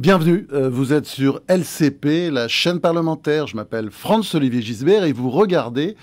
Bienvenue, vous êtes sur LCP, la chaîne parlementaire. Je m'appelle Franz-Olivier Gisbert et vous regardez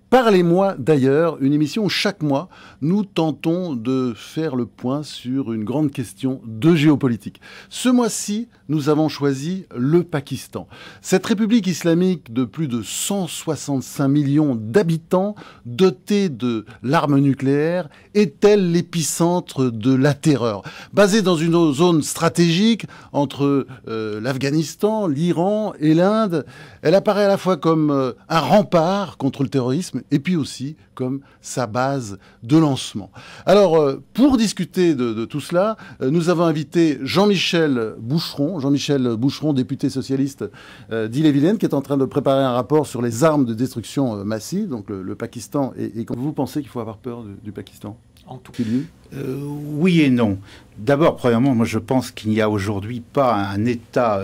Parlez-moi d'ailleurs, une émission où chaque mois, nous tentons de faire le point sur une grande question de géopolitique. Ce mois-ci, nous avons choisi le Pakistan. Cette république islamique de plus de 165 millions d'habitants, dotée de l'arme nucléaire, est-elle l'épicentre de la terreur? Basée dans une zone stratégique entre l'Afghanistan, l'Iran et l'Inde, elle apparaît à la fois comme un rempart contre le terrorisme et puis aussi comme sa base de lancement. Alors, pour discuter de tout cela, nous avons invité Jean-Michel Boucheron, député socialiste d'Ille-et-Vilaine, qui est en train de préparer un rapport sur les armes de destruction massive, donc le Pakistan. Et vous pensez qu'il faut avoir peur du Pakistan? En tout cas. Oui et non. D'abord, premièrement, moi je pense qu'il n'y a aujourd'hui pas un État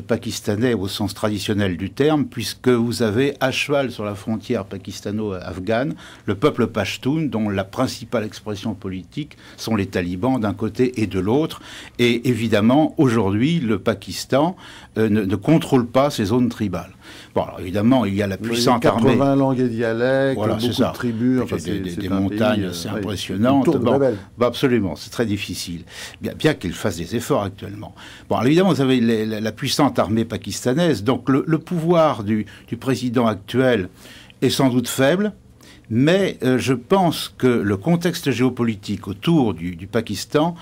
pakistanais au sens traditionnel du terme, puisque vous avez à cheval sur la frontière pakistano-afghane le peuple pashtun, dont la principale expression politique sont les talibans d'un côté et de l'autre. Et évidemment, aujourd'hui, le Pakistan ne contrôle pas ces zones tribales. Bon, alors évidemment, il y a la puissante armée. 80 langues et dialectes, voilà, beaucoup de tribus. Enfin, des montagnes assez impressionnantes. Bon, absolument, c'est très difficile. Bien qu'il fasse des efforts actuellement. Bon, alors évidemment, vous avez la puissante armée pakistanaise. Donc le pouvoir du président actuel est sans doute faible. Mais je pense que le contexte géopolitique autour du Pakistan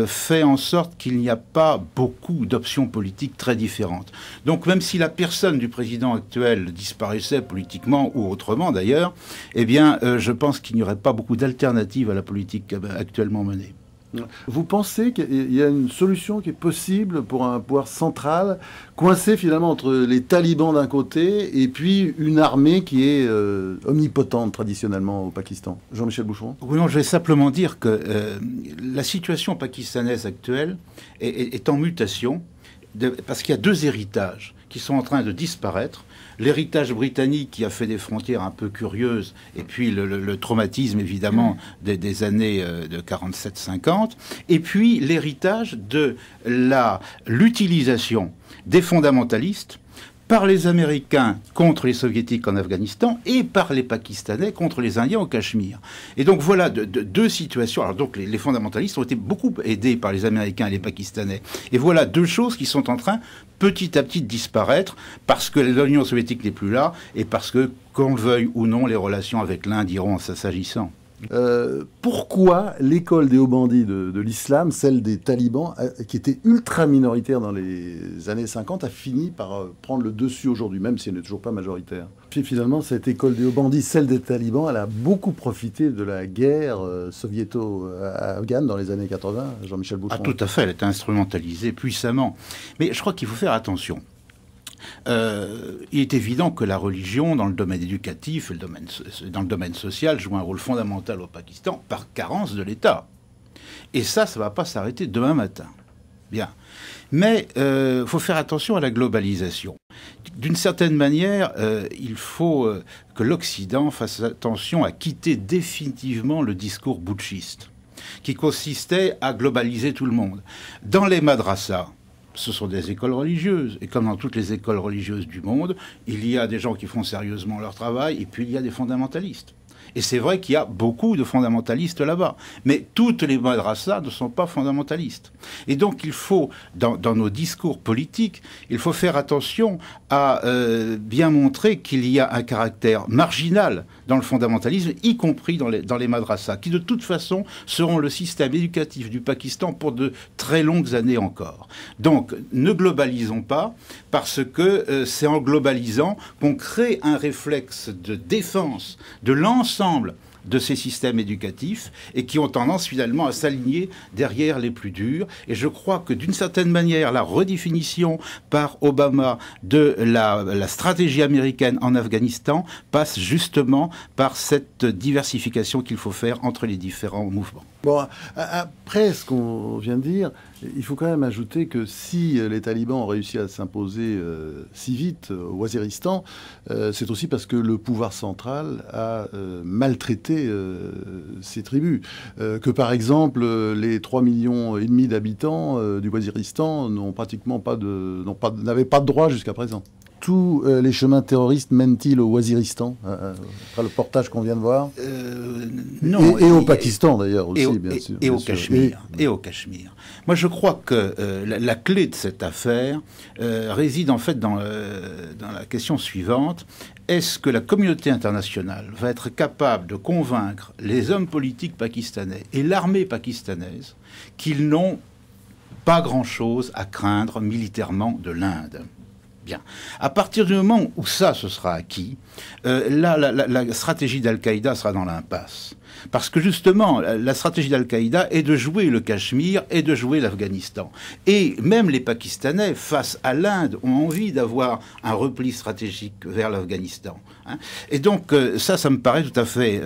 fait en sorte qu'il n'y a pas beaucoup d'options politiques très différentes. Donc même si la personne du président actuel disparaissait politiquement ou autrement d'ailleurs, eh bien je pense qu'il n'y aurait pas beaucoup d'alternatives à la politique actuellement menée. Vous pensez qu'il y a une solution qui est possible pour un pouvoir central, coincé finalement entre les talibans d'un côté et puis une armée qui est omnipotente traditionnellement au Pakistan? Jean-Michel Boucheron? Oui, non, je vais simplement dire que la situation pakistanaise actuelle est en mutation parce qu'il y a deux héritages qui sont en train de disparaître. L'héritage britannique qui a fait des frontières un peu curieuses, et puis le traumatisme évidemment des années de 47-50, et puis l'héritage de l'utilisation des fondamentalistes par les Américains contre les Soviétiques en Afghanistan et par les Pakistanais contre les Indiens au Cachemire. Et donc voilà deux situations. Alors donc les fondamentalistes ont été beaucoup aidés par les Américains et les Pakistanais. Et voilà deux choses qui sont en train petit à petit de disparaître parce que l'Union soviétique n'est plus là et parce que, qu'on le veuille ou non, les relations avec l'Inde iront en s'agissant. Pourquoi l'école des hauts bandits de l'islam, celle des talibans, qui était ultra minoritaire dans les années 50, a fini par prendre le dessus aujourd'hui, même si elle n'est toujours pas majoritaire? Puis finalement, cette école des hauts bandits, celle des talibans, elle a beaucoup profité de la guerre soviéto-afghane dans les années 80, Jean-Michel Boucheron. Ah, tout à fait, elle est instrumentalisée puissamment. Mais je crois qu'il faut faire attention. Il est évident que la religion, dans le domaine éducatif et dans le domaine social, joue un rôle fondamental au Pakistan par carence de l'État. Et ça ne va pas s'arrêter demain matin. Bien. Mais il faut faire attention à la globalisation. D'une certaine manière, il faut que l'Occident fasse attention à quitter définitivement le discours butchiste, qui consistait à globaliser tout le monde. Dans les madrasas, ce sont des écoles religieuses. Et comme dans toutes les écoles religieuses du monde, il y a des gens qui font sérieusement leur travail et puis il y a des fondamentalistes. Et c'est vrai qu'il y a beaucoup de fondamentalistes là-bas. Mais toutes les madrasas ne sont pas fondamentalistes. Et donc il faut, dans nos discours politiques, il faut faire attention à bien montrer qu'il y a un caractère marginal dans le fondamentalisme, y compris dans les madrasas, qui de toute façon seront le système éducatif du Pakistan pour de très longues années encore. Donc ne globalisons pas, parce que c'est en globalisant qu'on crée un réflexe de défense de l'ensemble de ces systèmes éducatifs et qui ont tendance finalement à s'aligner derrière les plus durs. Et je crois que d'une certaine manière, la redéfinition par Obama de la stratégie américaine en Afghanistan passe justement par cette diversification qu'il faut faire entre les différents mouvements. Bon, après ce qu'on vient de dire, il faut quand même ajouter que si les talibans ont réussi à s'imposer si vite au Waziristan, c'est aussi parce que le pouvoir central a maltraité respecter ces tribus. Que par exemple, les 3,5 millions d'habitants du Waziristan n'avaient pas de droit jusqu'à présent. Tous les chemins terroristes mènent-ils au Waziristan, après le portage qu'on vient de voir? Non. Et au Pakistan d'ailleurs aussi, bien sûr. Et au Cachemire. Et au Cachemire. Moi, je crois que la clé de cette affaire réside en fait dans la question suivante. Est-ce que la communauté internationale va être capable de convaincre les hommes politiques pakistanais et l'armée pakistanaise qu'ils n'ont pas grand-chose à craindre militairement de l'Inde? Bien. À partir du moment où ça, ce sera acquis, la stratégie d'Al-Qaïda sera dans l'impasse. Parce que justement, la stratégie d'Al-Qaïda est de jouer le Cachemire et de jouer l'Afghanistan. Et même les Pakistanais, face à l'Inde, ont envie d'avoir un repli stratégique vers l'Afghanistan. Hein. Et donc, ça me paraît tout à fait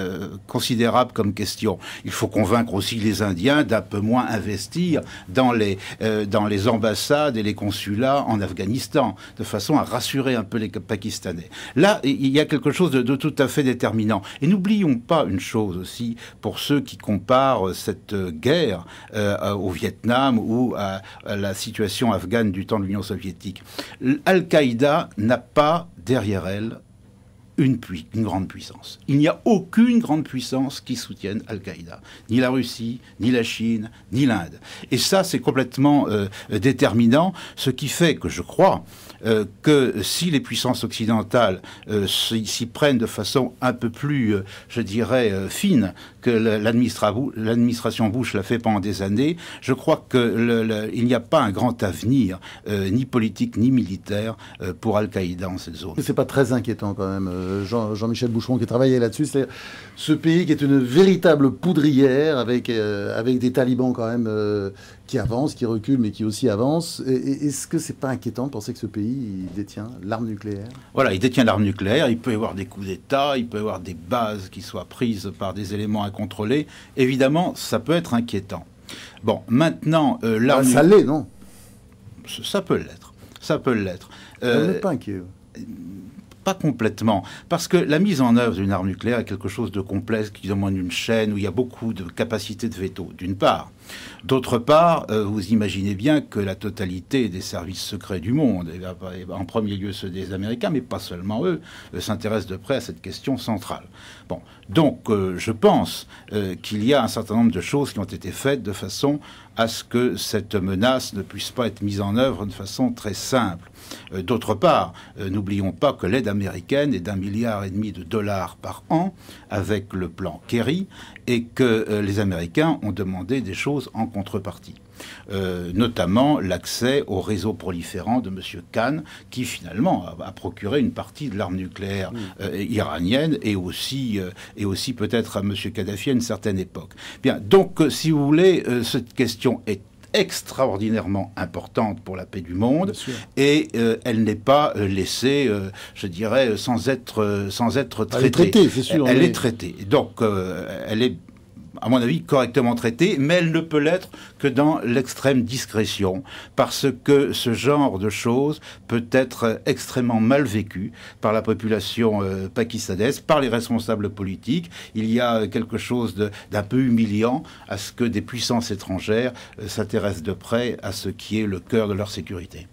considérable comme question. Il faut convaincre aussi les Indiens d'un peu moins investir dans les ambassades et les consulats en Afghanistan, de façon à rassurer un peu les Pakistanais. Là, il y a quelque chose de tout à fait déterminant. Et n'oublions pas une chose aussi, pour ceux qui comparent cette guerre au Vietnam ou à la situation afghane du temps de l'Union soviétique. Al-Qaïda n'a pas derrière elle une grande puissance. Il n'y a aucune grande puissance qui soutienne Al-Qaïda. Ni la Russie, ni la Chine, ni l'Inde. Et ça, c'est complètement déterminant, ce qui fait que je crois que si les puissances occidentales s'y prennent de façon un peu plus, je dirais, fine que l'administration Bush l'a fait pendant des années, je crois qu'il n'y a pas un grand avenir, ni politique ni militaire, pour Al-Qaïda en cette zone. C'est pas très inquiétant quand même, Jean-Michel Boucheron qui travaillait là-dessus, c'est ce pays qui est une véritable poudrière avec des talibans quand même qui avancent, qui reculent, mais qui aussi avancent. Est-ce que c'est pas inquiétant de penser que ce pays il détient l'arme nucléaire? Voilà, il détient l'arme nucléaire, il peut y avoir des coups d'État, il peut y avoir des bases qui soient prises par des éléments incontrôlés. Évidemment, ça peut être inquiétant. Bon, maintenant, l'arme... ça l'est, non? Ça peut l'être. Ça peut l'être. Vous n'êtes pas inquiet? Pas complètement, parce que la mise en œuvre d'une arme nucléaire est quelque chose de complexe qui demande une chaîne où il y a beaucoup de capacités de veto, d'une part. D'autre part, vous imaginez bien que la totalité des services secrets du monde, et en premier lieu ceux des Américains, mais pas seulement eux, s'intéressent de près à cette question centrale. Bon, donc je pense qu'il y a un certain nombre de choses qui ont été faites de façon à ce que cette menace ne puisse pas être mise en œuvre de façon très simple. D'autre part, n'oublions pas que l'aide américaine est d'1,5 milliard de dollars par an avec le plan Kerry et que les Américains ont demandé des choses en contrepartie. Notamment l'accès au réseau proliférant de M. Khan, qui finalement a procuré une partie de l'arme nucléaire iranienne et aussi peut-être à M. Kadhafi à une certaine époque. Bien, donc, si vous voulez, cette question est extraordinairement importante pour la paix du monde et elle n'est pas laissée, je dirais, sans être traitée. Elle est traitée, c'est sûr. Elle est traitée. Donc, elle est, à mon avis, correctement traitée, mais elle ne peut l'être que dans l'extrême discrétion, parce que ce genre de choses peut être extrêmement mal vécu par la population pakistanaise, par les responsables politiques. Il y a quelque chose d'un peu humiliant à ce que des puissances étrangères s'intéressent de près à ce qui est le cœur de leur sécurité.